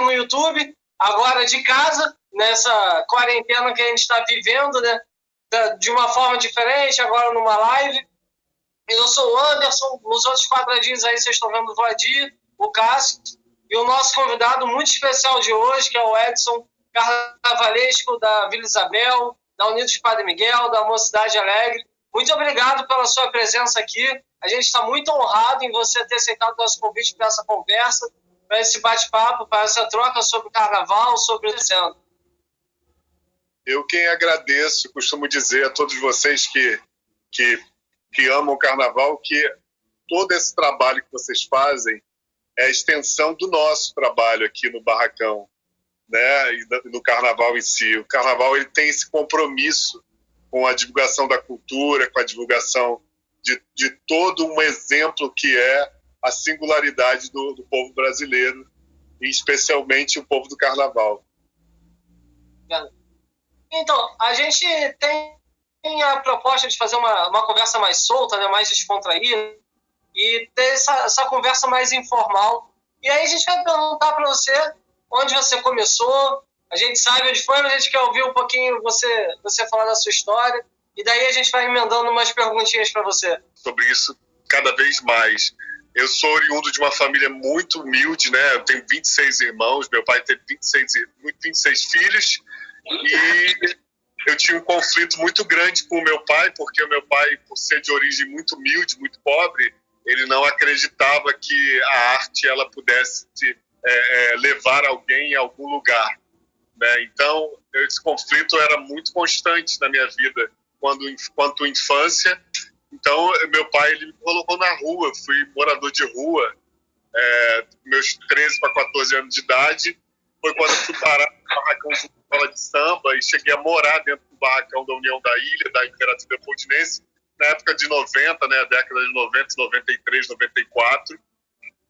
no YouTube, agora de casa, nessa quarentena que a gente está vivendo, né? De uma forma diferente, agora numa live. Eu sou o Anderson, nos outros quadradinhos aí vocês estão vendo o Vladir, o Cássio, e o nosso convidado muito especial de hoje, que é o Edson Carnavalesco, da Vila Isabel, da Unidos Padre Miguel, da Mocidade Alegre. Muito obrigado pela sua presença aqui. A gente está muito honrado em você ter aceitado o nosso convite para essa conversa, para esse bate-papo, para essa troca sobre o carnaval, sobre o centro. Eu quem agradeço, costumo dizer a todos vocês que amam o carnaval, que todo esse trabalho que vocês fazem é a extensão do nosso trabalho aqui no Barracão, né, e no carnaval em si. O carnaval ele tem esse compromisso com a divulgação da cultura, com a divulgação de todo um exemplo que é a singularidade do povo brasileiro, e especialmente o povo do carnaval. Então, a gente tem a proposta de fazer uma conversa mais solta, né, mais descontraída, e ter essa conversa mais informal. E aí a gente vai perguntar para você onde você começou. A gente sabe onde foi, mas a gente quer ouvir um pouquinho você falar da sua história. E daí a gente vai emendando umas perguntinhas para você. Sobre isso, cada vez mais. Eu sou oriundo de uma família muito humilde, né? Eu tenho 26 irmãos, meu pai teve 26 filhos. E eu tinha um conflito muito grande com o meu pai, porque o meu pai, por ser de origem muito humilde, muito pobre, ele não acreditava que a arte ela pudesse levar alguém a algum lugar, né? Então, esse conflito era muito constante na minha vida, enquanto infância. Então, meu pai ele me colocou na rua, fui morador de rua, meus 13 para 14 anos de idade. Foi quando eu fui parar no barracão de escola de samba e cheguei a morar dentro do barracão da União da Ilha, da Imperatriz Leopoldinense, na época de 90, né, década de 90, 93, 94.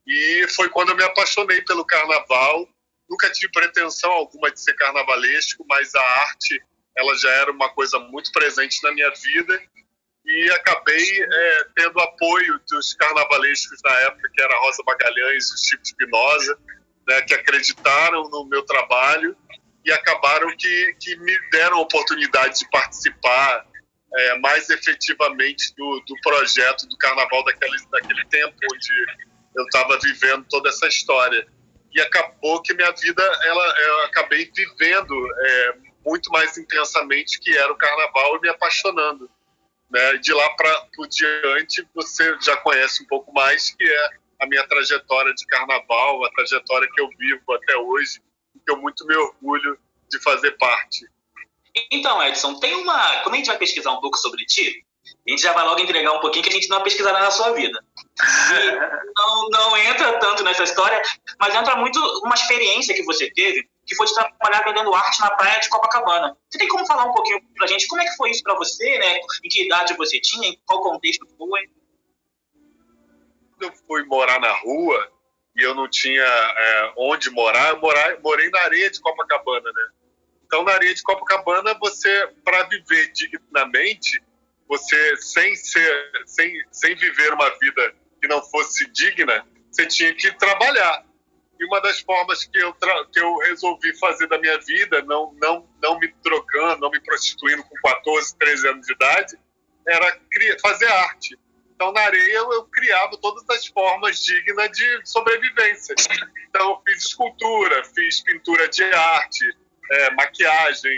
E foi quando eu me apaixonei pelo carnaval. Nunca tive pretensão alguma de ser carnavalesco, mas a arte ela já era uma coisa muito presente na minha vida. E acabei tendo apoio dos carnavalescos na época, que era a Rosa Magalhães e o Chico Espinosa, né, que acreditaram no meu trabalho e acabaram que me deram a oportunidade de participar mais efetivamente do projeto do carnaval daquele tempo, onde eu estava vivendo toda essa história. E acabou que minha vida, eu acabei vivendo muito mais intensamente, que era o carnaval, e me apaixonando, né? De lá por diante, você já conhece um pouco mais, que é a minha trajetória de carnaval, a trajetória que eu vivo até hoje, e que eu muito me orgulho de fazer parte. Então, Edson, quando a gente vai pesquisar um pouco sobre ti, a gente já vai logo entregar um pouquinho que a gente não vai pesquisar na sua vida. Não entra tanto nessa história, mas entra muito uma experiência que você teve, que foi de trabalhar vendendo arte na praia de Copacabana. Você tem como falar um pouquinho pra gente como é que foi isso pra você, né? Em que idade você tinha, em qual contexto foi? Eu fui morar na rua e eu não tinha onde morar, morei na areia de Copacabana, né? Então, na areia de Copacabana, você, para viver dignamente, você, sem viver uma vida que não fosse digna, você tinha que trabalhar. E uma das formas que eu resolvi fazer da minha vida, não me drogando, não me prostituindo com 14, 13 anos de idade, era fazer arte. Então, na areia, eu criava todas as formas dignas de sobrevivência. Então, eu fiz escultura, fiz pintura de arte, maquiagem,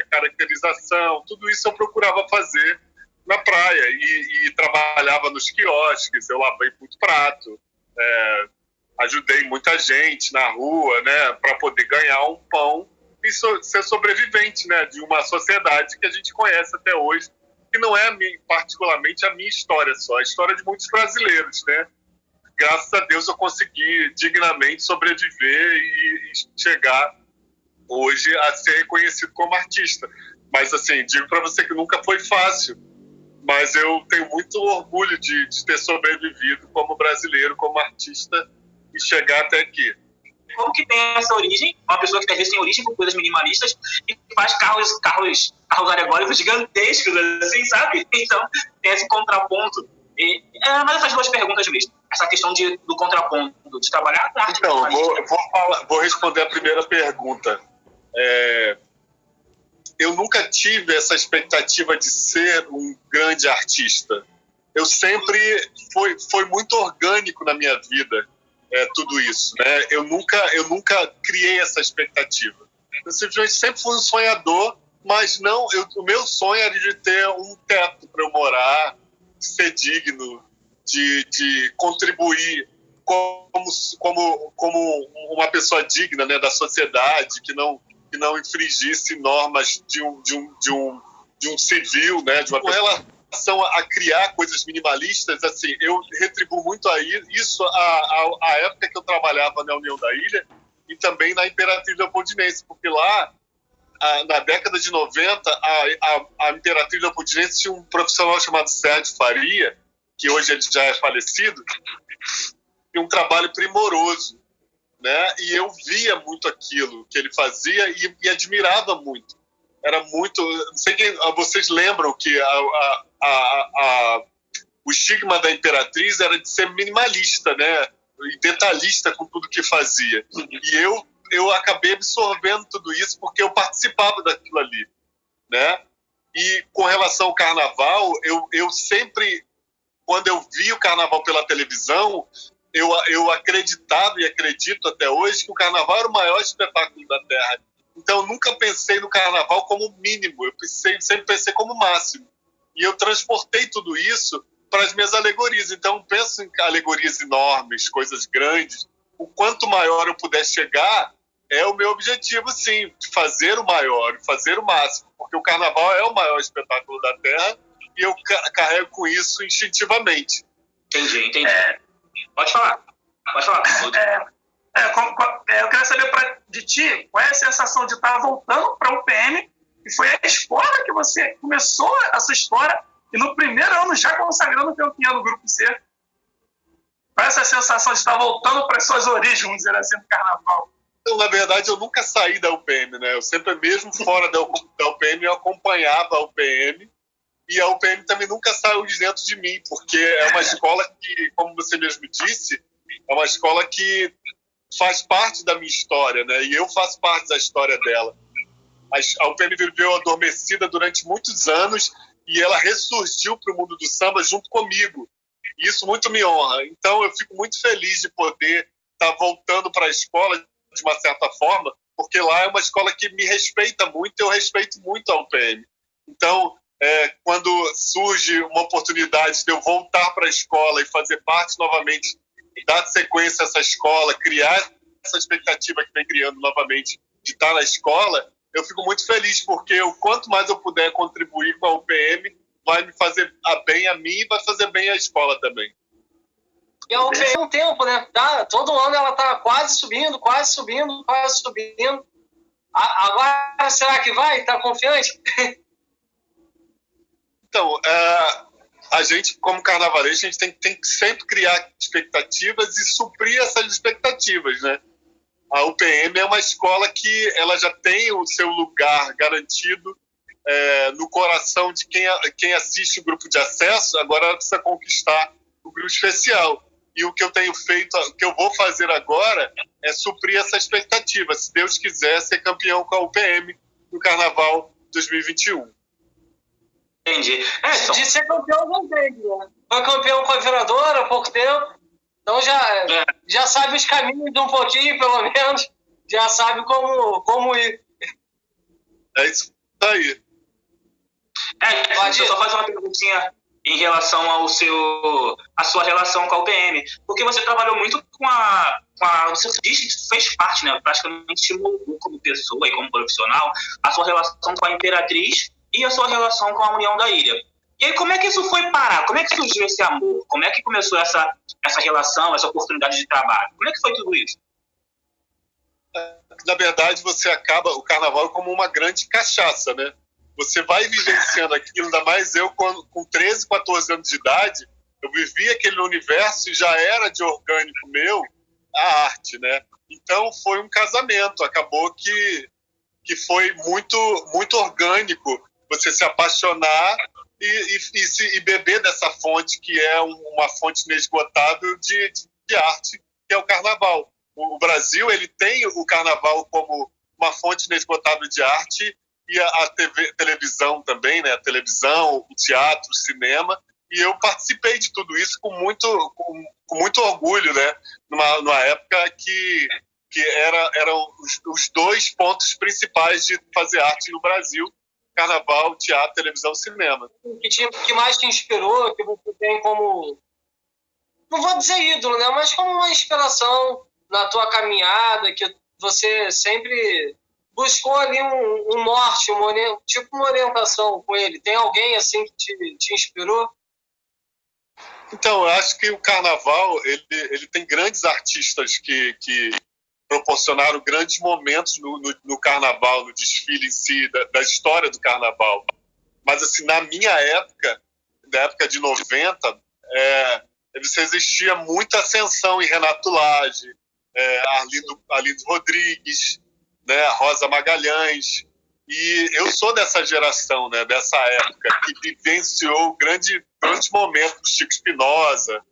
caracterização, tudo isso eu procurava fazer na praia. E trabalhava nos quiosques, eu lavei muito prato, ajudei muita gente na rua, né, para poder ganhar um pão e ser sobrevivente, né, de uma sociedade que a gente conhece até hoje, que não é particularmente a minha história só, a história de muitos brasileiros, né? Graças a Deus eu consegui dignamente sobreviver e chegar hoje a ser reconhecido como artista. Mas, assim, digo para você que nunca foi fácil, mas eu tenho muito orgulho de ter sobrevivido como brasileiro, como artista, e chegar até aqui. Como que tem essa origem? Uma pessoa que às vezes tem origem com coisas minimalistas e faz carros alegóricos gigantescos, assim, sabe? Então, tem esse contraponto. Mas essas duas perguntas mesmo. Essa questão do contraponto. de trabalhar a arte. Então, vou responder a primeira pergunta. Eu nunca tive essa expectativa de ser um grande artista. Eu sempre foi muito orgânico na minha vida, tudo isso, né? Eu nunca criei essa expectativa. Eu simplesmente sempre fui um sonhador, mas não. O meu sonho era de ter um teto para eu morar, de ser digno, de contribuir como uma pessoa digna, né, da sociedade, que não infringisse normas de um civil, né, de uma pessoa. Com relação a criar coisas minimalistas, assim, eu retribuo muito isso à época que eu trabalhava na União da Ilha e também na Imperatriz Leopoldinense, porque lá, na década de 90, a Imperatriz Leopoldinense tinha um profissional chamado Sérgio Faria, que hoje ele já é falecido, e um trabalho primoroso, né? E eu via muito aquilo que ele fazia e admirava muito. Era muito... Não sei quem... Vocês lembram que o estigma da Imperatriz era de ser minimalista, né? E detalhista com tudo que fazia. E eu acabei absorvendo tudo isso porque eu participava daquilo ali, né? E com relação ao carnaval, eu sempre... Quando eu vi o carnaval pela televisão, eu acreditava e acredito até hoje que o carnaval era o maior espetáculo da Terra. Então, eu nunca pensei no carnaval como mínimo, sempre pensei como máximo. E eu transportei tudo isso para as minhas alegorias. Então, penso em alegorias enormes, coisas grandes. O quanto maior eu puder chegar, é o meu objetivo, sim, de fazer o maior, fazer o máximo. Porque o carnaval é o maior espetáculo da Terra e eu carrego com isso instintivamente. Entendi. Pode falar. Eu quero saber de ti qual é a sensação de estar voltando para o UPM, que foi a escola que você começou a sua história e no primeiro ano já consagrando campeão do Grupo C. Qual é essa sensação de estar voltando para as suas origens, vamos dizer assim, do carnaval? Então, na verdade, eu nunca saí da UPM, né? Eu sempre, mesmo fora da UPM, eu acompanhava a UPM. E a UPM também nunca saiu de dentro de mim, porque é uma escola que, como você mesmo disse, é uma escola que faz parte da minha história, né? E eu faço parte da história dela. A UPM viveu adormecida durante muitos anos e ela ressurgiu para o mundo do samba junto comigo. E isso muito me honra. Então, eu fico muito feliz de poder estar voltando para a escola, de uma certa forma, porque lá é uma escola que me respeita muito e eu respeito muito a UPM. Então, quando surge uma oportunidade de eu voltar para a escola e fazer parte novamente, dar sequência a essa escola, criar essa expectativa que vem criando novamente de estar na escola, eu fico muito feliz, porque quanto mais eu puder contribuir com a UPM, vai me fazer bem a mim e vai fazer bem a escola também. E a UPM um tempo, né? Todo ano ela está quase subindo. Agora, será que vai? Está confiante? Então, a gente, como carnavalesco, a gente tem que sempre criar expectativas e suprir essas expectativas, né? A UPM é uma escola que ela já tem o seu lugar garantido no coração de quem assiste o grupo de acesso. Agora ela precisa conquistar o grupo especial. E o que eu tenho feito, o que eu vou fazer agora é suprir essa expectativa, se Deus quiser, ser campeão com a UPM no Carnaval 2021. Entendi. De ser campeão não tem, né? Foi campeão com a Vereadora há pouco tempo, então já sabe os caminhos de um pouquinho, pelo menos, já sabe como ir. É isso aí. Deixa eu só fazer uma perguntinha em relação à sua relação com a UPM, porque você trabalhou muito você disse que fez parte, né? Praticamente moldou como pessoa e como profissional a sua relação com a Imperatriz e a sua relação com a União da Ilha. E aí, como é que isso foi parar? Como é que surgiu esse amor? Como é que começou essa relação, essa oportunidade de trabalho? Como é que foi tudo isso? Na verdade, o carnaval é como uma grande cachaça, né? Você vai vivenciando aquilo, ainda mais eu com 13, 14 anos de idade, eu vivi aquele universo e já era de orgânico meu a arte, né? Então foi um casamento, acabou que foi muito, muito orgânico você se apaixonar e beber dessa fonte que é uma fonte inesgotável de arte, que é o carnaval. O Brasil, ele tem o carnaval como uma fonte inesgotável de arte, e a televisão também, né? A televisão, o teatro, o cinema, e eu participei de tudo isso com muito orgulho, né? Numa época que eram os dois pontos principais de fazer arte no Brasil: carnaval, teatro, televisão, cinema. O que mais te inspirou, que você tem como, não vou dizer ídolo, né? Mas como uma inspiração na tua caminhada, que você sempre buscou ali um norte, tipo uma orientação com ele. Tem alguém assim que te inspirou? Então, eu acho que o carnaval, ele tem grandes artistas que proporcionaram grandes momentos no carnaval, no desfile em si, da história do carnaval. Mas, assim, na minha época, da época de 90, existia muita ascensão em Renato Lage, Arlindo Rodrigues, né, Rosa Magalhães. E eu sou dessa geração, né, dessa época, que vivenciou grandes momentos, Chico Espinosa,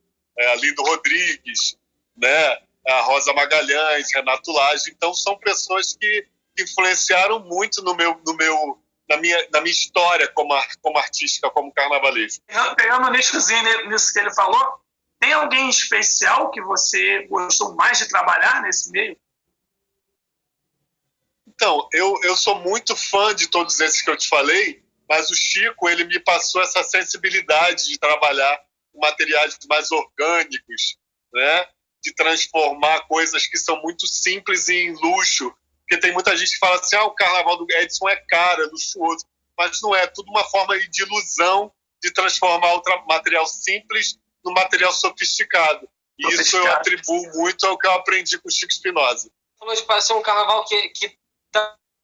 Arlindo Rodrigues, né, a Rosa Magalhães, Renato Lage. Então, são pessoas que influenciaram muito na minha história como artística, como carnavalesco. Pegando nisso que ele falou, tem alguém especial que você gostou mais de trabalhar nesse meio? Então, eu sou muito fã de todos esses que eu te falei, mas o Chico, ele me passou essa sensibilidade de trabalhar com materiais mais orgânicos, né? De transformar coisas que são muito simples em luxo. Porque tem muita gente que fala assim, o carnaval do Edson é caro, é luxuoso. Mas não é, tudo uma forma de ilusão de transformar o material simples num material sofisticado. E isso eu atribuo muito ao que eu aprendi com o Chico Espinosa. Falou de parecer um carnaval que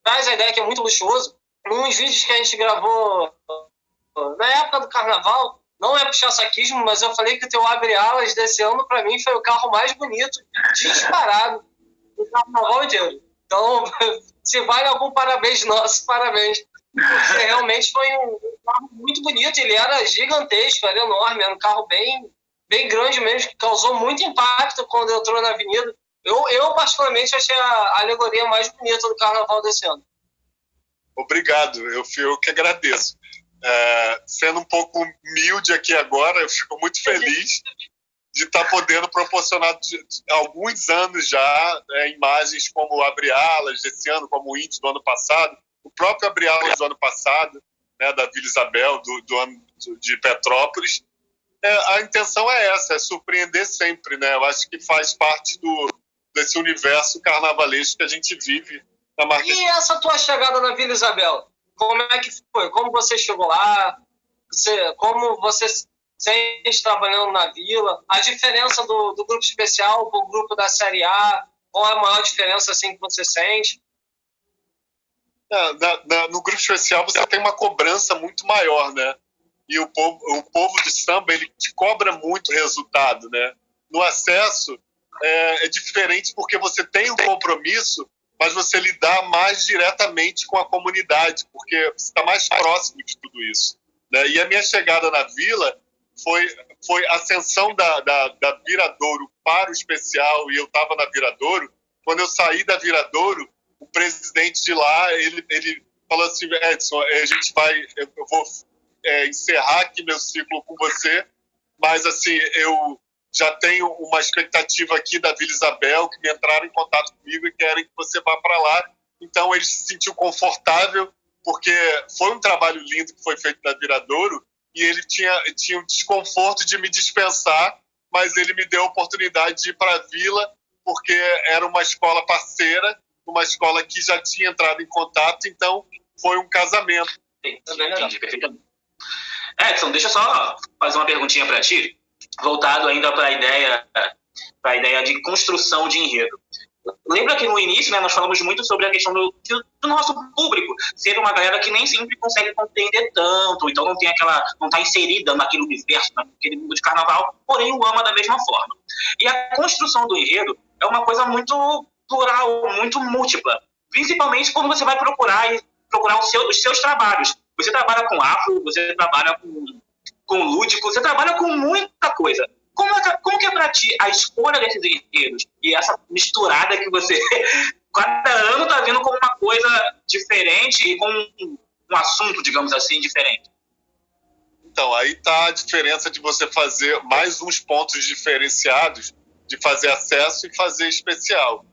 traz a ideia que é muito luxuoso. Nos vídeos que a gente gravou na época do carnaval, não é puxar saquismo, mas eu falei que o teu abre-alas desse ano, para mim, foi o carro mais bonito, disparado, do carnaval inteiro. Então, se vale algum parabéns nosso, parabéns. Porque realmente foi um carro muito bonito, ele era gigantesco, era enorme, era um carro bem grande mesmo, que causou muito impacto quando entrou na avenida. Eu particularmente, achei a alegoria mais bonita do carnaval desse ano. Obrigado, eu que agradeço. Sendo um pouco humilde aqui agora, eu fico muito feliz de estar podendo proporcionar há alguns anos já imagens como o Abre Alas desse ano, como o Índio do ano passado, o próprio Abre Alas do ano passado, né, da Vila Isabel, do ano de Petrópolis. A intenção é essa, é surpreender sempre, né? Eu acho que faz parte desse universo carnavalesco que a gente vive na marca. E essa tua chegada na Vila Isabel, como é que foi? Como você chegou lá? Como você se sente trabalhando na Vila? A diferença do grupo especial para o grupo da Série A? Qual é a maior diferença assim, que você sente? No grupo especial você tem uma cobrança muito maior, né? E o povo de samba, ele te cobra muito resultado, né? No acesso é diferente porque você tem um compromisso, mas você lidar mais diretamente com a comunidade, porque você está mais próximo de tudo isso, né? E a minha chegada na Vila foi a ascensão da Viradouro para o especial, e eu estava na Viradouro. Quando eu saí da Viradouro, o presidente de lá, ele falou assim, Edson, eu vou encerrar aqui meu ciclo com você, mas assim, eu já tenho uma expectativa aqui da Vila Isabel, que me entraram em contato comigo e querem que você vá para lá. Então ele se sentiu confortável, porque foi um trabalho lindo que foi feito na Viradouro, e ele tinha um desconforto de me dispensar, mas ele me deu a oportunidade de ir para a Vila, porque era uma escola parceira, uma escola que já tinha entrado em contato, então foi um casamento. Entendi, perfeitamente. Edson, deixa eu só fazer uma perguntinha para ti, voltado ainda para a ideia de construção de enredo. Lembra que no início, né, nós falamos muito sobre a questão do nosso público ser uma galera que nem sempre consegue compreender tanto, então não está inserida naquele universo, naquele mundo de carnaval, porém o ama da mesma forma. E a construção do enredo é uma coisa muito plural, muito múltipla, principalmente quando você vai procurar os seus trabalhos. Você trabalha com afro, você trabalha com lúdico, você trabalha com muita coisa. Como que é pra ti a escolha desses enredos e essa misturada que você cada ano tá vindo com uma coisa diferente e com um assunto, digamos assim, diferente? Então, aí tá a diferença de você fazer mais uns pontos diferenciados, de fazer acesso e fazer especial.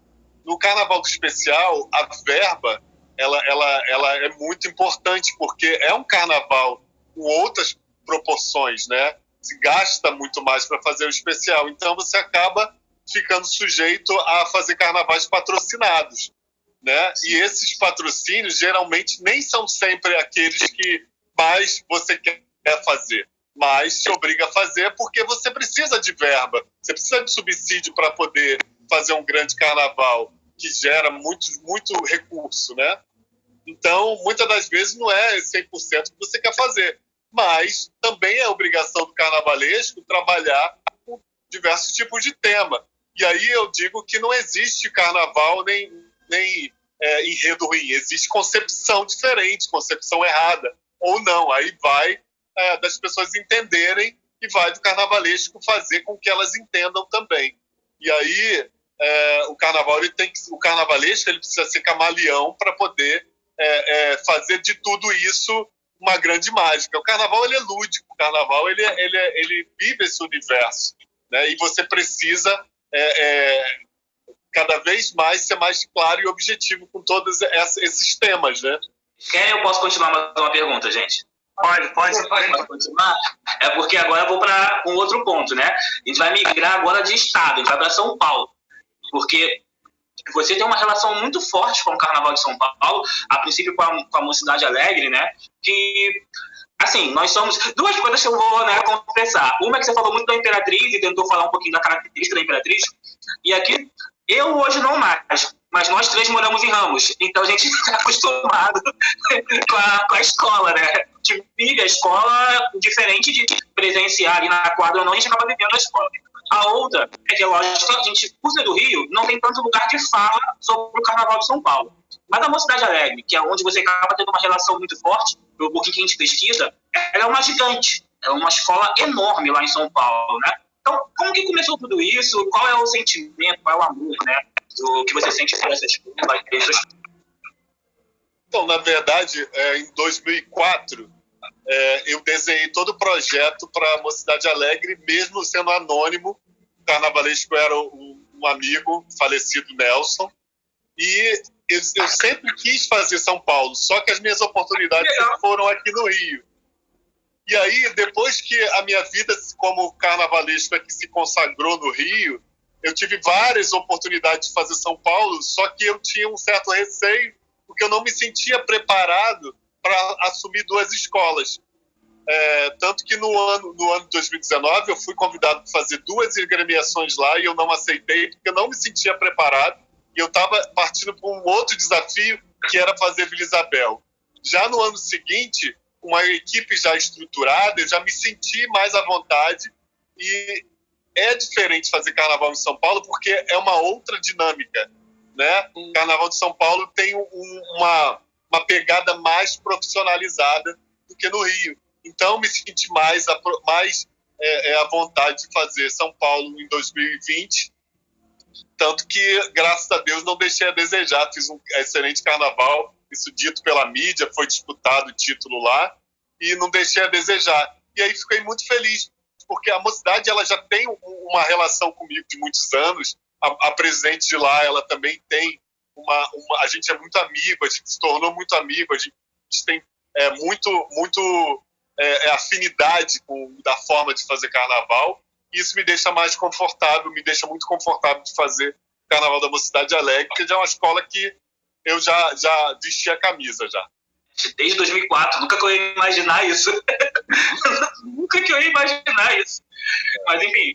No Carnaval do Especial, a verba, ela é muito importante, porque é um carnaval com outras proporções, né? Se gasta muito mais para fazer o especial. Então, você acaba ficando sujeito a fazer carnavais patrocinados, né? E esses patrocínios, geralmente, nem são sempre aqueles que mais você quer fazer, mas te obriga a fazer porque você precisa de verba, você precisa de subsídio para poder fazer um grande carnaval que gera muito recurso, né? Então, muitas das vezes não é 100% que você quer fazer, mas também é obrigação do carnavalesco trabalhar com diversos tipos de tema. E aí eu digo que não existe carnaval nem enredo ruim, existe concepção diferente, concepção errada, ou não, aí vai das pessoas entenderem e vai do carnavalesco fazer com que elas entendam também. E aí o carnavalesco ele precisa ser camaleão para poder fazer de tudo isso uma grande mágica. O carnaval ele é lúdico, o carnaval ele vive esse universo, né? E você precisa cada vez mais ser mais claro e objetivo com todos esses temas, né? Querem, eu posso continuar mais uma pergunta, gente? Pode continuar. É porque agora eu vou para um outro ponto, né? A gente vai migrar agora de estado, a gente vai para São Paulo. Porque você tem uma relação muito forte com o Carnaval de São Paulo, a princípio com a Mocidade Alegre, né? Que, assim, nós somos... Duas coisas que eu vou, né, confessar. Uma é que você falou muito da Imperatriz e tentou falar um pouquinho da característica da Imperatriz. E aqui, eu hoje não mais, mas nós três moramos em Ramos. Então a gente está acostumado com a escola, né? Que vive a escola diferente de presenciar ali na quadra ou não, a gente acaba vivendo a escola. A outra é que, lógico, a gente, por ser do Rio, não tem tanto lugar de fala sobre o Carnaval de São Paulo. Mas a Mocidade Alegre, que é onde você acaba tendo uma relação muito forte, pelo pouquinho que a gente pesquisa, ela é uma gigante. É uma escola enorme lá em São Paulo, né? Então, como que começou tudo isso? Qual é o sentimento, qual é o amor, né? Do que você sente por essa escola? Então, na verdade, em 2004, eu desenhei todo o projeto para a Mocidade Alegre, mesmo sendo anônimo. O carnavalesco era um amigo, falecido Nelson, e eu sempre quis fazer São Paulo, só que as minhas oportunidades foram aqui no Rio. E aí, depois que a minha vida como carnavalesco aqui se consagrou no Rio, eu tive várias oportunidades de fazer São Paulo, só que eu tinha um certo receio, porque eu não me sentia preparado para assumir duas escolas. Tanto que no ano de 2019 eu fui convidado para fazer duas agremiações lá e eu não aceitei, porque eu não me sentia preparado e eu estava partindo para um outro desafio, que era fazer Vila Isabel. Já no ano seguinte, com uma equipe já estruturada, eu já me senti mais à vontade e é diferente fazer carnaval em São Paulo porque é uma outra dinâmica, né? O Carnaval de São Paulo tem uma pegada mais profissionalizada do que no Rio. Então, me senti mais à vontade de fazer São Paulo em 2020, tanto que, graças a Deus, não deixei a desejar. Fiz um excelente carnaval, isso dito pela mídia, foi disputado o título lá, e não deixei a desejar. E aí fiquei muito feliz, porque a Mocidade ela já tem uma relação comigo de muitos anos. A presidente de lá, ela também tem a gente é muito amigo, a gente se tornou muito amigo, a gente tem muito afinidade da forma de fazer carnaval, e isso me deixa mais confortável, me deixa muito confortável de fazer Carnaval da Mocidade Alegre, porque já é uma escola que eu já vesti a camisa já. Desde 2004, nunca que eu ia imaginar isso. Nunca que eu ia imaginar isso. Mas enfim,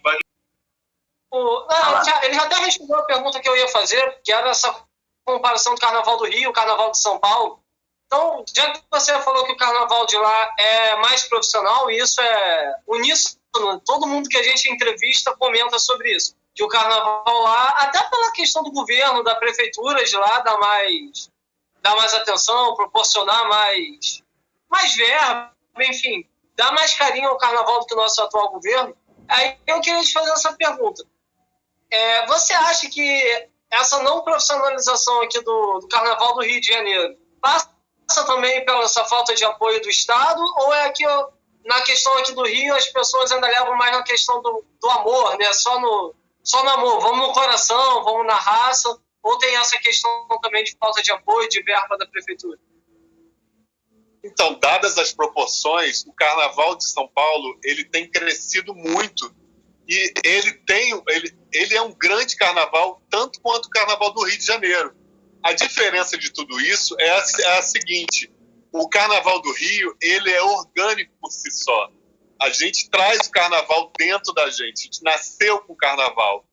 ele já até respondeu a pergunta que eu ia fazer, que era essa comparação do Carnaval do Rio, Carnaval de São Paulo. Então, já que você falou que o Carnaval de lá é mais profissional, e isso é uníssono, todo mundo que a gente entrevista comenta sobre isso, que o Carnaval lá, até pela questão do governo, da prefeitura de lá, dá mais atenção, proporcionar mais verba, enfim, dá mais carinho ao Carnaval do que o nosso atual governo. Aí eu queria te fazer essa pergunta. Você acha que essa não profissionalização aqui do Carnaval do Rio de Janeiro passa também pela essa falta de apoio do Estado, ou é que na questão aqui do Rio as pessoas ainda levam mais na questão do amor, né? Só no amor, vamos no coração, vamos na raça, ou tem essa questão também de falta de apoio, de verba da prefeitura? Então, dadas as proporções, o Carnaval de São Paulo ele tem crescido muito e ele é um grande carnaval, tanto quanto o Carnaval do Rio de Janeiro. A diferença de tudo isso é a seguinte: o Carnaval do Rio ele é orgânico por si só. A gente traz o Carnaval dentro da gente, a gente nasceu com o Carnaval.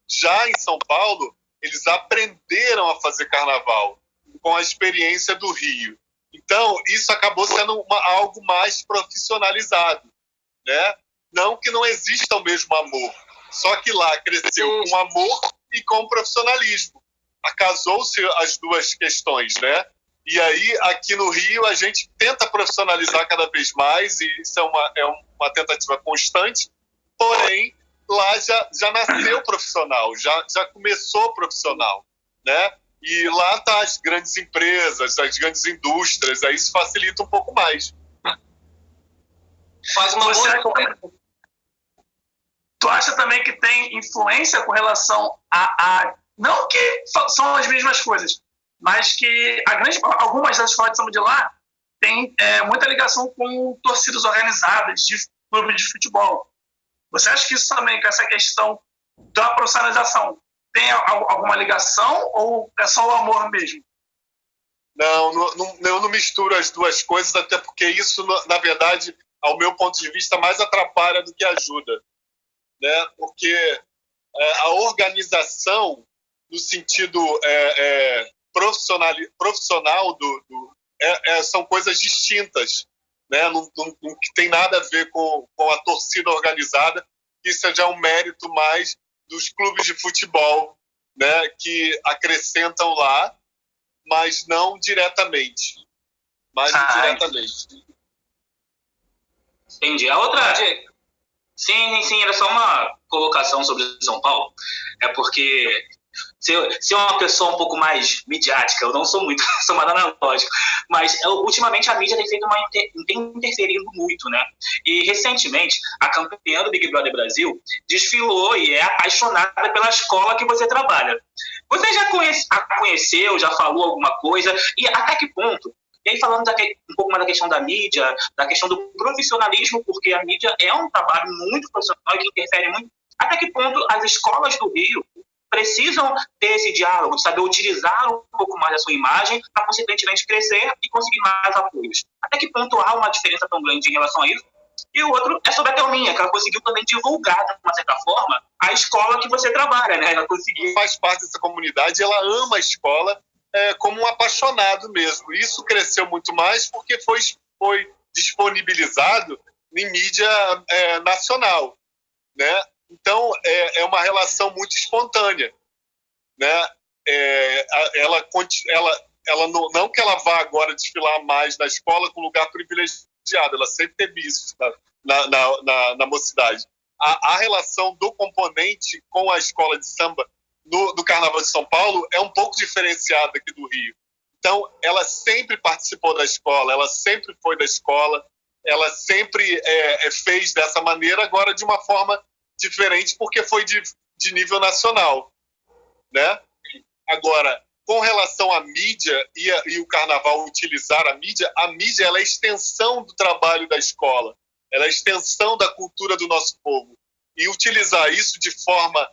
Já em São Paulo, eles aprenderam a fazer Carnaval com a experiência do Rio. Então, isso acabou sendo algo mais profissionalizado, né? Não que não exista o mesmo amor, só que lá cresceu com amor e com profissionalismo. Casou-se as duas questões, né? E aí, aqui no Rio, a gente tenta profissionalizar cada vez mais, e isso é uma tentativa constante, porém, lá já nasceu profissional, já começou profissional, né? E lá tá as grandes empresas, as grandes indústrias, aí isso facilita um pouco mais. Faz uma boa... Tu acha também que tem influência com relação a não que são as mesmas coisas, mas que algumas das escolas de samba de lá têm muita ligação com torcidas organizadas de clubes de futebol. Você acha que isso também, com essa questão da profissionalização, tem alguma ligação ou é só o amor mesmo? Não, eu não misturo as duas coisas, até porque isso, na verdade, ao meu ponto de vista, mais atrapalha do que ajuda, né? Porque a organização, no sentido profissional são coisas distintas, né? Não tem nada a ver com a torcida organizada, isso já é um mérito mais dos clubes de futebol, né, que acrescentam lá, mas não diretamente. Entendi. A outra... Sim, era só uma colocação sobre São Paulo. É porque se é uma pessoa um pouco mais midiática, eu não sou muito, sou mais analógico, mas ultimamente a mídia tem interferido muito, né? E recentemente a campeã do Big Brother Brasil desfilou e é apaixonada pela escola que você trabalha. Você já a conheceu, já falou alguma coisa, e até que ponto? E aí falando um pouco mais da questão da mídia, da questão do profissionalismo, porque a mídia é um trabalho muito profissional e que interfere muito, até que ponto as escolas do Rio precisam ter esse diálogo, de saber utilizar um pouco mais a sua imagem para, consequentemente, crescer e conseguir mais apoios. Até que ponto há uma diferença tão grande em relação a isso? E o outro é sobre a Thelminha, que ela conseguiu também divulgar, de uma certa forma, a escola que você trabalha, né? Ela conseguiu... Faz parte dessa comunidade, ela ama a escola como um apaixonado mesmo. Isso cresceu muito mais porque foi disponibilizado em mídia nacional, né? Então, é uma relação muito espontânea, né? Ela não que ela vá agora desfilar mais na escola com lugar privilegiado, ela sempre teve isso na mocidade. A relação do componente com a escola de samba do Carnaval de São Paulo é um pouco diferenciada aqui do Rio. Então, ela sempre participou da escola, ela sempre foi da escola, ela sempre fez dessa maneira, agora de uma forma diferente, porque foi de nível nacional, né? Agora, com relação à mídia e o Carnaval utilizar a mídia ela é extensão do trabalho da escola, ela é extensão da cultura do nosso povo. E utilizar isso de forma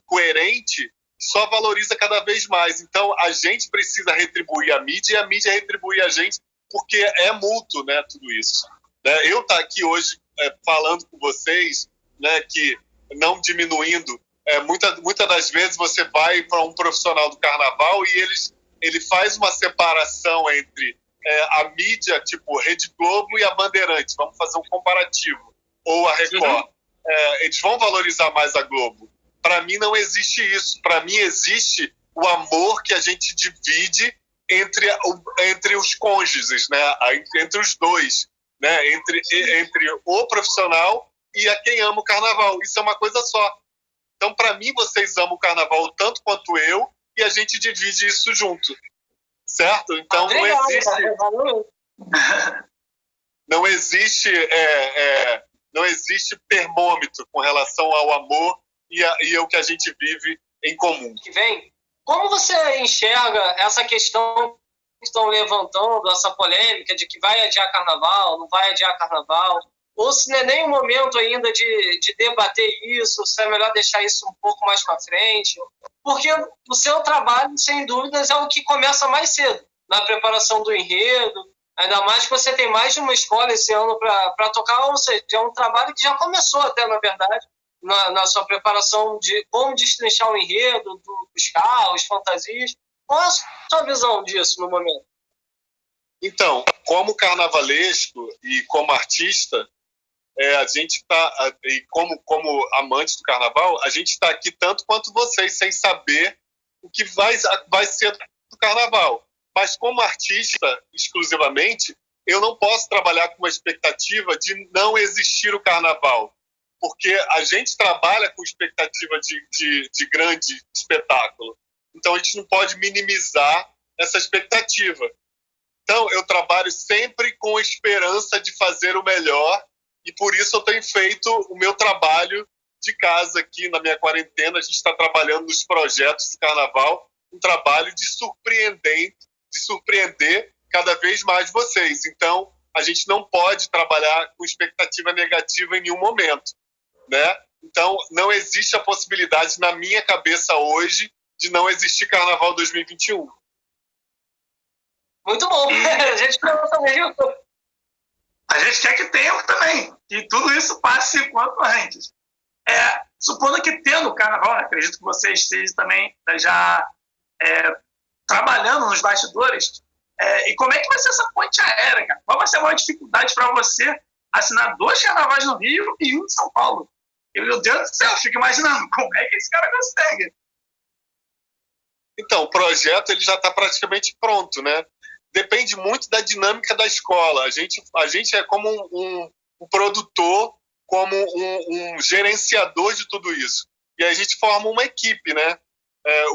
coerente só valoriza cada vez mais. Então, a gente precisa retribuir a mídia e a mídia retribui a gente, porque é mútuo, né, tudo isso. Né? Eu estar aqui hoje falando com vocês, né, que não diminuindo, muitas das vezes você vai para um profissional do carnaval e ele faz uma separação entre a mídia, tipo Rede Globo e a Bandeirantes, vamos fazer um comparativo, ou a Record. Eles vão valorizar mais a Globo. Para mim não existe isso. Para mim existe o amor que a gente divide entre os cônjuges, né? Entre os dois. né? Entre o profissional e a quem ama o carnaval. Isso é uma coisa só. Então, para mim, vocês amam o carnaval tanto quanto eu e a gente divide isso junto, certo? Então, não existe termômetro com relação ao amor e ao que a gente vive em comum. Que vem. Como você enxerga essa questão que estão levantando, essa polêmica de que vai adiar carnaval, não vai adiar carnaval? Ou se não é nem o momento ainda de debater isso, se é melhor deixar isso um pouco mais para frente? Porque o seu trabalho, sem dúvidas, é o que começa mais cedo, na preparação do enredo, ainda mais que você tem mais de uma escola esse ano para tocar, ou seja, é um trabalho que já começou até, na verdade, na sua preparação de como destrinchar o enredo, dos carros, fantasias. Qual é a sua visão disso no momento? Então, como carnavalesco e como artista, a gente está, e como amante do carnaval, a gente está aqui tanto quanto vocês, sem saber o que vai ser do carnaval. Mas como artista, exclusivamente, eu não posso trabalhar com uma expectativa de não existir o carnaval, porque a gente trabalha com expectativa de grande espetáculo. Então, a gente não pode minimizar essa expectativa. Então, eu trabalho sempre com esperança de fazer o melhor e, por isso, eu tenho feito o meu trabalho de casa aqui na minha quarentena. A gente está trabalhando nos projetos de carnaval, um trabalho de surpreender cada vez mais vocês. Então, a gente não pode trabalhar com expectativa negativa em nenhum momento, né? Então, não existe a possibilidade na minha cabeça hoje de não existir Carnaval 2021. Muito bom. A gente quer que tenha também. Que tudo isso passe quanto antes. Supondo que tendo o Carnaval, acredito que vocês estejam também já trabalhando nos bastidores. E como é que vai ser essa ponte aérea, cara? Qual vai ser a maior dificuldade para você assinar 2 carnavais no Rio e 1 em São Paulo? Meu Deus do céu, eu fico imaginando como é que esse cara consegue. Então, o projeto ele já está praticamente pronto, né? Depende muito da dinâmica da escola. A gente é como um produtor, como um gerenciador de tudo isso. E aí a gente forma uma equipe, né?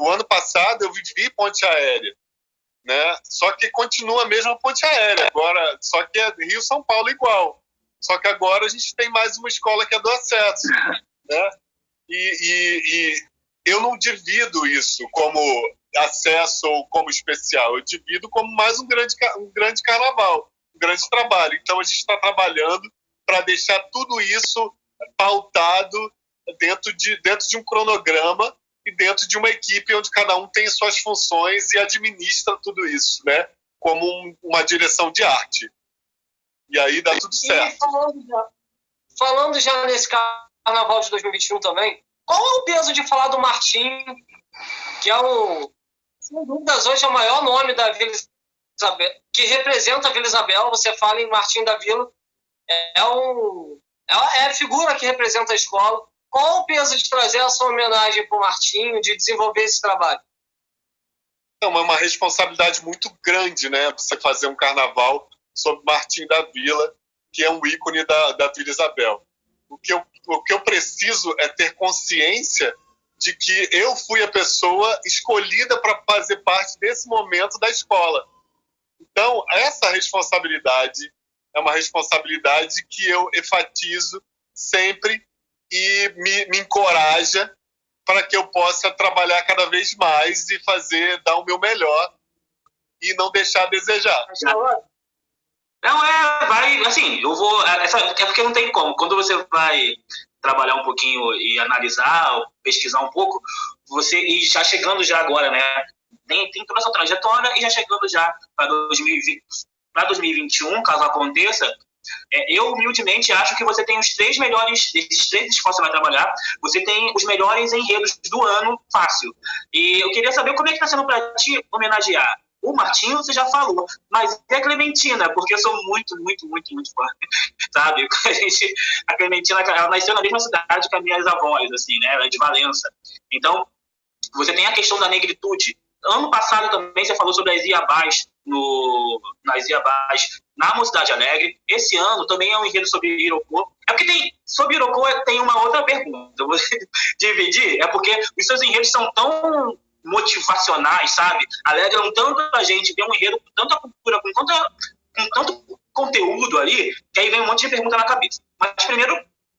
O ano passado eu vivi ponte aérea, né? Só que continua a mesma ponte aérea, agora, só que é Rio-São Paulo igual. Só que agora a gente tem mais uma escola que é do acesso, né? E eu não divido isso como acesso ou como especial, eu divido como mais um grande carnaval, um grande trabalho. Então a gente está trabalhando para deixar tudo isso pautado dentro de um cronograma e dentro de uma equipe onde cada um tem suas funções e administra tudo isso, né? Como uma direção de arte. E aí dá tudo certo. E falando já nesse Carnaval de 2021 também, qual é o peso de falar do Martinho, que é sem dúvidas, hoje é o maior nome da Vila Isabel, que representa a Vila Isabel? Você fala em Martinho da Vila, é a figura que representa a escola. Qual o peso de trazer essa homenagem para o Martinho, de desenvolver esse trabalho? É uma responsabilidade muito grande, né? Você fazer um carnaval sobre Martinho da Vila, que é um ícone da Vila Isabel. O que eu preciso é ter consciência de que eu fui a pessoa escolhida para fazer parte desse momento da escola. Então, essa responsabilidade é uma responsabilidade que eu enfatizo sempre e me encoraja para que eu possa trabalhar cada vez mais e dar o meu melhor e não deixar a desejar. Não, vai, assim, eu vou, é porque não tem como, quando você vai trabalhar um pouquinho e analisar, pesquisar um pouco, e já chegando já agora, né, tem toda essa trajetória e já chegando já para 2021, caso aconteça, eu humildemente acho que você tem os 3 melhores, desses 3 escolas que você vai trabalhar, você tem os melhores enredos do ano fácil. E eu queria saber como é que está sendo para ti homenagear. O Martinho você já falou, mas e a Clementina? Porque eu sou muito, muito, muito, muito fã, sabe? A Clementina, ela nasceu na mesma cidade que as minhas avós, assim, né? Ela é de Valença. Então, você tem a questão da negritude. Ano passado também você falou sobre as Iabás nas Iabás, na Mocidade Alegre. Esse ano também é um enredo sobre Irocô. É porque sobre Irocô tem uma outra pergunta. Eu vou dividir, é porque os seus enredos são tão motivacionais, sabe? Alegram tanto a gente, tem um enredo com tanta cultura, com tanto conteúdo ali, que aí vem um monte de pergunta na cabeça. Mas primeiro,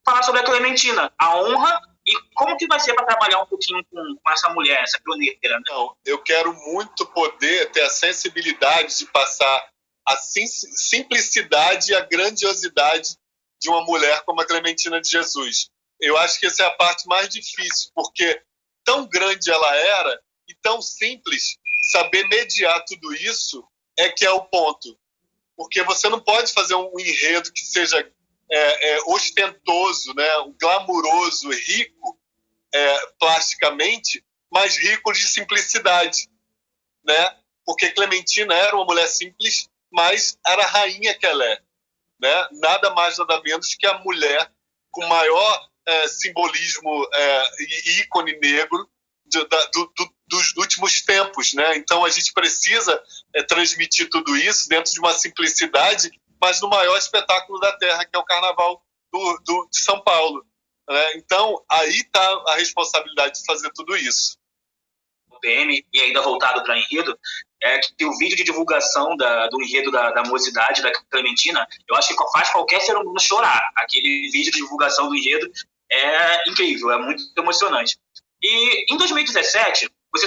falar sobre a Clementina, a honra e como que vai ser para trabalhar um pouquinho com essa mulher, essa pioneira, né? Não, eu quero muito poder ter a sensibilidade de passar a simplicidade e a grandiosidade de uma mulher como a Clementina de Jesus. Eu acho que essa é a parte mais difícil, porque tão grande ela era e tão simples, saber mediar tudo isso é que é o ponto. Porque você não pode fazer um enredo que seja ostentoso, né, glamuroso, rico plasticamente, mas rico de simplicidade, né? Porque Clementina era uma mulher simples, mas era a rainha que ela é, né? Nada mais, nada menos que a mulher com maior simbolismo e ícone negro dos últimos tempos, né? Então a gente precisa transmitir tudo isso dentro de uma simplicidade, mas no maior espetáculo da Terra, que é o Carnaval de São Paulo, né? Então aí está a responsabilidade de fazer tudo isso. O PM, e ainda voltado para enredo, é que o vídeo de divulgação do enredo da Mocidade, da Clementina, eu acho que faz qualquer ser humano chorar. Aquele vídeo de divulgação do enredo é incrível, é muito emocionante. E em 2017, você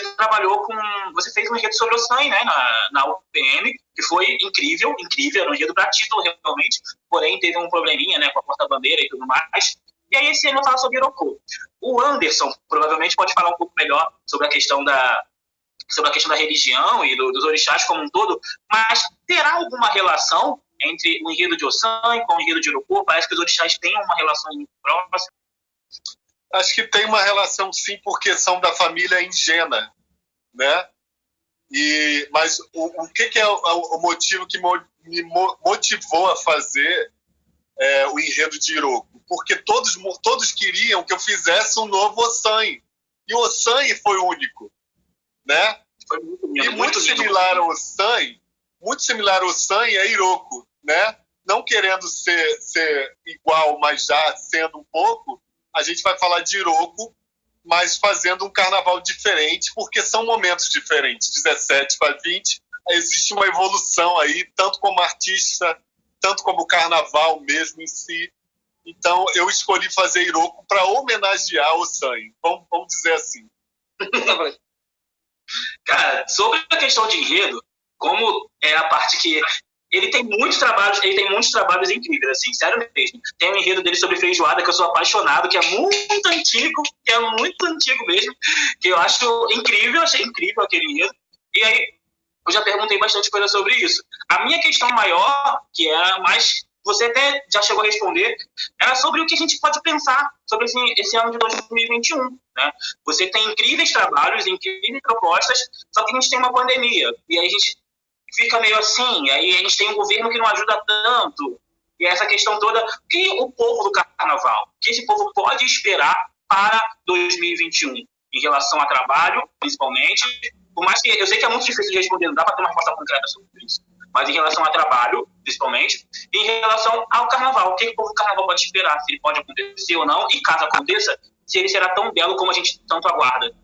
fez um enredo sobre o SAM, né, na UPM, que foi incrível, era um enredo para título realmente, porém teve um probleminha, né, com a porta-bandeira e tudo mais. E aí esse ano eu falo sobre Irocô. O Anderson provavelmente pode falar um pouco melhor sobre a questão da religião e dos orixás como um todo, mas terá alguma relação entre o enredo de Ossan com o enredo de Irocô? Parece que os orixás têm uma relação muito próxima. Acho que tem uma relação, sim, porque são da família Ingena, né? Mas o que é o motivo que me motivou a fazer o enredo de Irocô? Porque todos queriam que eu fizesse um novo Ossan. E o Ossan foi único, né? Foi muito similar ao Ossan, é Irocô, né? Não querendo ser igual, mas já sendo um pouco, a gente vai falar de Irocô, mas fazendo um carnaval diferente, porque são momentos diferentes, 17 para 20, existe uma evolução aí, tanto como artista, tanto como o carnaval mesmo em si. Então, eu escolhi fazer Irocô para homenagear o Sangue. Vamos dizer assim. Cara, sobre a questão de enredo, como é a parte que ele tem muitos trabalhos incríveis, assim, sério mesmo. Tem um enredo dele sobre feijoada que eu sou apaixonado, que é muito antigo mesmo, que eu acho incrível, achei incrível aquele enredo. E aí, eu já perguntei bastante coisa sobre isso. A minha questão maior, que é mais, você até já chegou a responder, era sobre o que a gente pode pensar sobre esse ano de 2021, né? Você tem incríveis trabalhos, incríveis propostas, só que a gente tem uma pandemia, e aí a gente fica meio assim, aí a gente tem um governo que não ajuda tanto, e essa questão toda, o que o povo do carnaval, o que esse povo pode esperar para 2021, em relação a trabalho, principalmente, por mais que eu sei que é muito difícil de responder, não dá para ter uma resposta concreta sobre isso, mas em relação a trabalho, principalmente, e em relação ao carnaval, o que o povo do carnaval pode esperar, se ele pode acontecer ou não, e caso aconteça, se ele será tão belo como a gente tanto aguarda.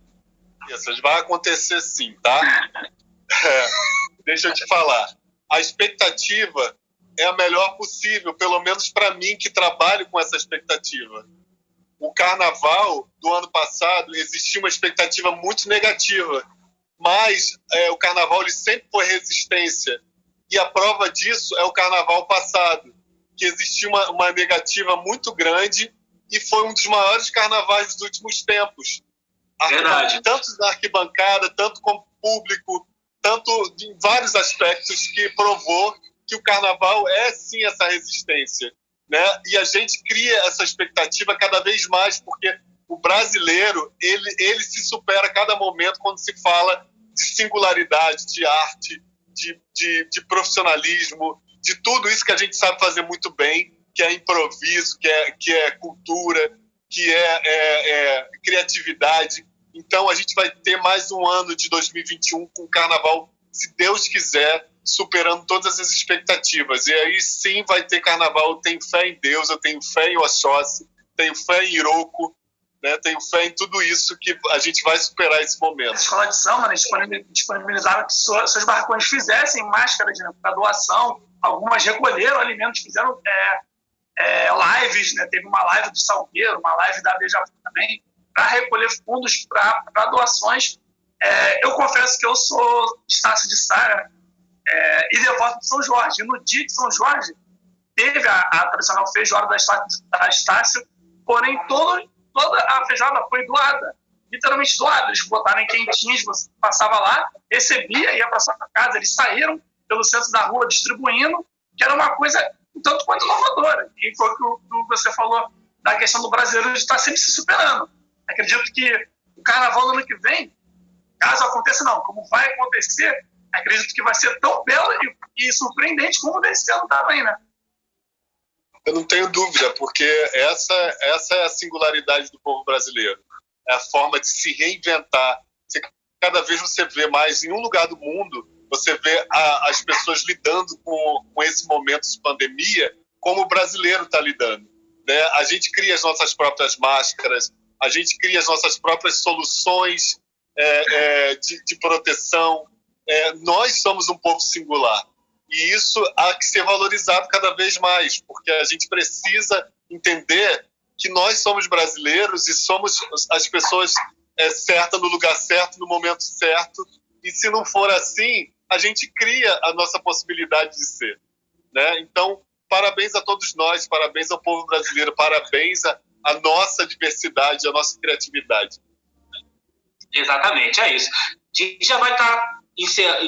Isso vai acontecer sim, tá? Deixa eu te falar. A expectativa é a melhor possível, pelo menos para mim que trabalho com essa expectativa. O carnaval do ano passado existia uma expectativa muito negativa, mas o carnaval ele sempre foi resistência. E a prova disso é o carnaval passado, que existia uma negativa muito grande e foi um dos maiores carnavais dos últimos tempos. Verdade. Tanto na arquibancada, tanto como público, tanto em vários aspectos, que provou que o carnaval é sim essa resistência, né? E a gente cria essa expectativa cada vez mais, porque o brasileiro ele se supera a cada momento quando se fala de singularidade, de arte, de profissionalismo, de tudo isso que a gente sabe fazer muito bem, que é improviso, que é cultura, que é criatividade. Então, a gente vai ter mais um ano de 2021 com um carnaval se Deus quiser, superando todas as expectativas. E aí sim vai ter carnaval. Eu tenho fé em Deus, eu tenho fé em Oxóssi, tenho fé em Iroko, né? Tenho fé em tudo isso, que a gente vai superar esse momento. A escola de samba, né, disponibilizaram que seus barracões fizessem máscaras, né, para doação. Algumas recolheram alimentos, fizeram lives, né? Teve uma live do Salgueiro, uma live da Beija-Flor também, para recolher fundos para doações. Eu confesso que eu sou Estácio de Sara e devoto de São Jorge. E no dia de São Jorge, teve a tradicional feijoada da Estácio, porém toda a feijoada foi doada, literalmente doada. Eles botaram em quentinhas, você passava lá, recebia, ia para sua casa. Eles saíram pelo centro da rua distribuindo, que era uma coisa um tanto quanto inovadora. E foi o que você falou da questão do brasileiro de estar sempre se superando. Acredito que o carnaval do ano que vem, caso aconteça não, como vai acontecer, acredito que vai ser tão belo e surpreendente como desse ano também, né? Eu não tenho dúvida, porque essa é a singularidade do povo brasileiro. É a forma de se reinventar. Cada vez você vê mais, em um lugar do mundo, você vê as pessoas lidando com esse momento de pandemia como o brasileiro está lidando, né? A gente cria as nossas próprias máscaras, a gente cria as nossas próprias soluções de proteção. Nós somos um povo singular. E isso há que ser valorizado cada vez mais, porque a gente precisa entender que nós somos brasileiros e somos as pessoas certas no lugar certo, no momento certo. E se não for assim, a gente cria a nossa possibilidade de ser, né? Então, parabéns a todos nós, parabéns ao povo brasileiro, parabéns à nossa diversidade, à nossa criatividade. Exatamente, é isso. A gente já vai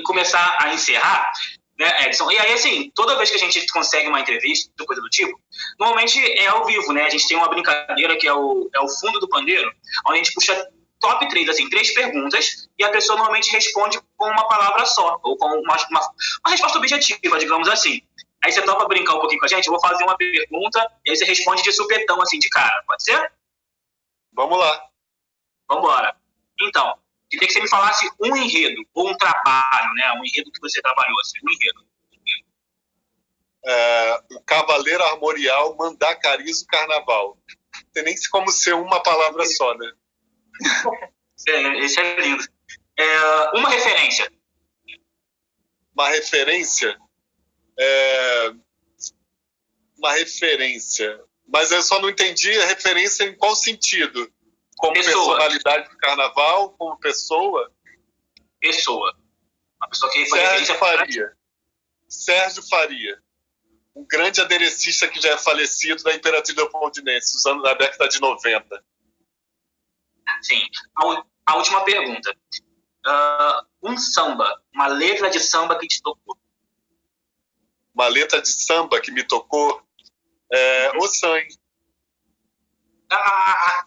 começar a encerrar, né, Edson? E aí, assim, toda vez que a gente consegue uma entrevista, coisa do tipo, normalmente é ao vivo, né? A gente tem uma brincadeira que é o fundo do pandeiro, onde a gente puxa top 3, assim, 3 perguntas, e a pessoa normalmente responde com uma palavra só, ou com uma resposta objetiva, digamos assim. Aí você topa brincar um pouquinho com a gente? Eu vou fazer uma pergunta, e aí você responde de supetão, assim, de cara. Pode ser? Vamos lá. Vamos embora. Então, queria que você me falasse um enredo, ou um trabalho, né? Um enredo que você trabalhou, assim, um enredo. O Cavaleiro Armorial Mandacarizo Carnaval. Não tem nem como ser uma palavra só, né? Esse é lindo. Uma referência. Uma referência? Uma referência. Mas eu só não entendi a referência em qual sentido? Como personalidade do carnaval? Como pessoa? Pessoa. Uma pessoa que foi Sérgio Faria. Sérgio Faria. Um grande aderecista que já é falecido da Imperatriz Leopoldinense, usando na década de 90. Sim. A última pergunta. Um samba, uma letra de samba que te tocou. Uma letra de samba que me tocou? O Sangue.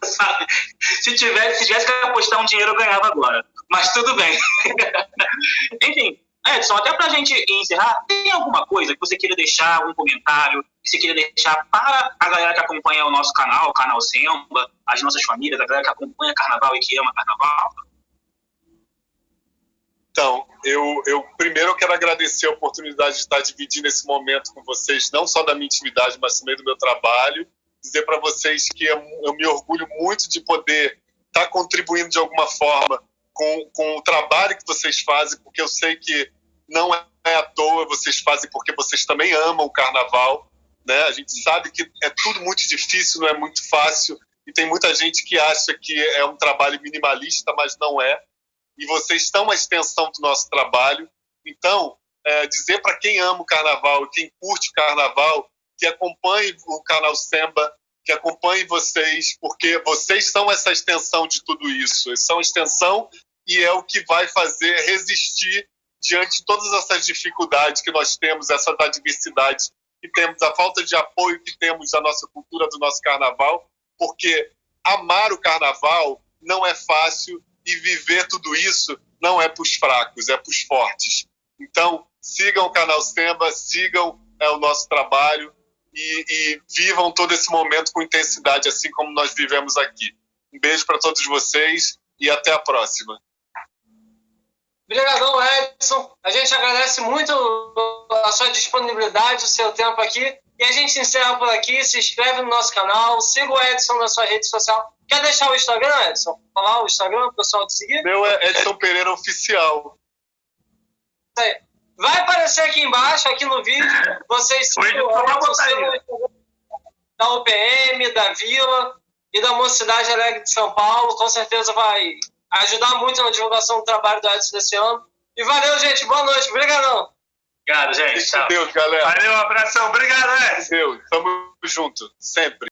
Sabe? Se tivesse que apostar um dinheiro, eu ganhava agora. Mas tudo bem. Enfim, Edson, até pra gente encerrar, tem alguma coisa que você queira deixar, um comentário, que você queira deixar para a galera que acompanha o nosso canal, o canal Semba, as nossas famílias, a galera que acompanha Carnaval e que ama Carnaval? Então, eu primeiro quero agradecer a oportunidade de estar dividindo esse momento com vocês, não só da minha intimidade, mas também do meu trabalho. Dizer para vocês que eu me orgulho muito de poder estar contribuindo de alguma forma com o trabalho que vocês fazem, porque eu sei que não é à toa, vocês fazem porque vocês também amam o carnaval, né? A gente sabe que é tudo muito difícil, não é muito fácil, e tem muita gente que acha que é um trabalho minimalista, mas não é. E vocês estão a extensão do nosso trabalho. Então, dizer para quem ama o carnaval, quem curte o carnaval, que acompanhe o canal Semba, que acompanhe vocês, porque vocês são essa extensão de tudo isso. Eles são extensão e é o que vai fazer resistir diante de todas essas dificuldades que nós temos, essa adversidade que temos, a falta de apoio que temos da nossa cultura, do nosso carnaval, porque amar o carnaval não é fácil e viver tudo isso não é para os fracos, é para os fortes. Então, sigam o canal Semba, sigam o nosso trabalho e vivam todo esse momento com intensidade, assim como nós vivemos aqui. Um beijo para todos vocês e até a próxima. Obrigadão, Edson. A gente agradece muito a sua disponibilidade, o seu tempo aqui. E a gente encerra por aqui. Se inscreve no nosso canal. Siga o Edson na sua rede social. Quer deixar o Instagram, Edson? Falar o Instagram, o pessoal te seguir? Meu é Edson Pereira Oficial. Vai aparecer aqui embaixo, aqui no vídeo. Vocês sigam o Edson da UPM, da Vila e da Mocidade Alegre de São Paulo. Com certeza vai ajudar muito na divulgação do trabalho do Edson desse ano. E valeu, gente. Boa noite. Obrigadão. Obrigado, gente. Tchau. Deus, galera. Valeu, um abração. Obrigado, Edson. Deus. Tamo junto. Sempre.